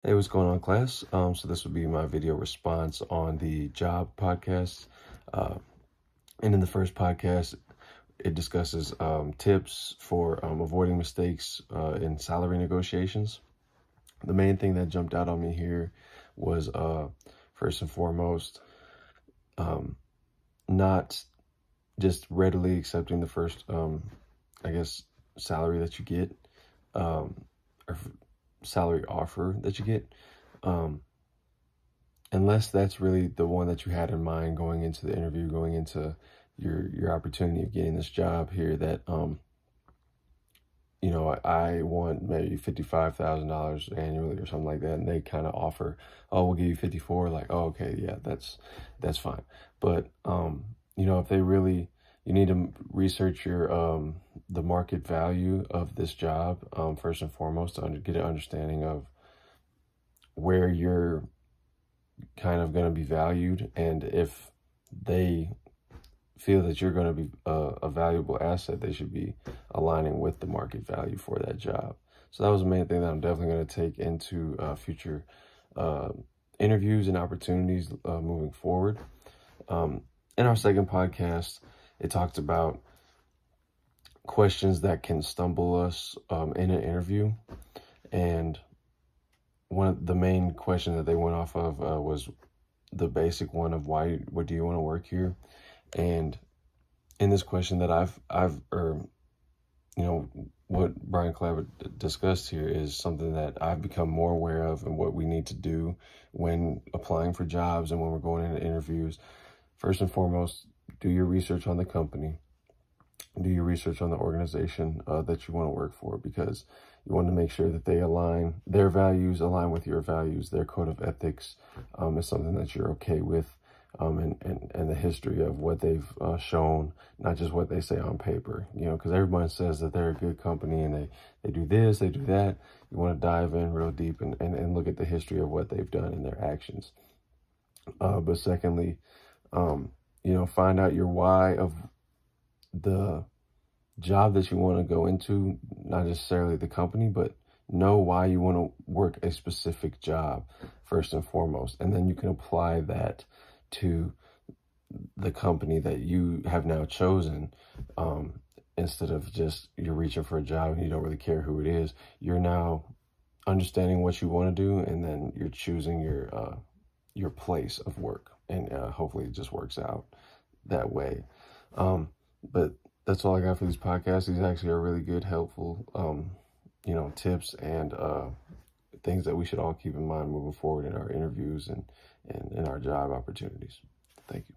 Hey, what's going on, class? So this will be my video response on the job podcast. Uh, and in the first podcast, it discusses tips for avoiding mistakes in salary negotiations. The main thing that jumped out on me here was first and foremost, not just readily accepting the first, I guess, salary that you get, or salary offer that you get. Unless that's really the one that you had in mind going into the interview, going into your opportunity of getting this job here, that I want maybe $55,000 annually or something like that, and they kind of offer, oh, we'll give you 54, like, oh, okay, yeah, that's fine. But if they really, you need to research your the market value of this job first and foremost, to get an understanding of where you're kind of going to be valued, and if they feel that you're going to be a valuable asset, they should be aligning with the market value for that job. So that was the main thing that I'm definitely going to take into future interviews and opportunities moving forward. In our second podcast, it talked about questions that can stumble us in an interview, and one of the main questions that they went off of was the basic one of what do you want to work here? And in this question that what Brian Clabber discussed here is something that I've become more aware of, and what we need to do when applying for jobs and when we're going into interviews. First and foremost, do your research on the company. Do your research on the organization that you want to work for, because you want to make sure that their values align with your values. Their code of ethics is something that you're okay with, and the history of what they've shown, not just what they say on paper, because everyone says that they're a good company and they do this, they do that. You want to dive in real deep and look at the history of what they've done and their actions. But secondly, find out your why of the job that you want to go into, not necessarily the company, but know why you want to work a specific job first and foremost. And then you can apply that to the company that you have now chosen. Instead of just you're reaching for a job and you don't really care who it is, you're now understanding what you want to do, and then you're choosing your place of work, and hopefully it just works out that way. But that's all I got for these podcasts. These actually are really good, helpful, tips and things that we should all keep in mind moving forward in our interviews and in our job opportunities. Thank you.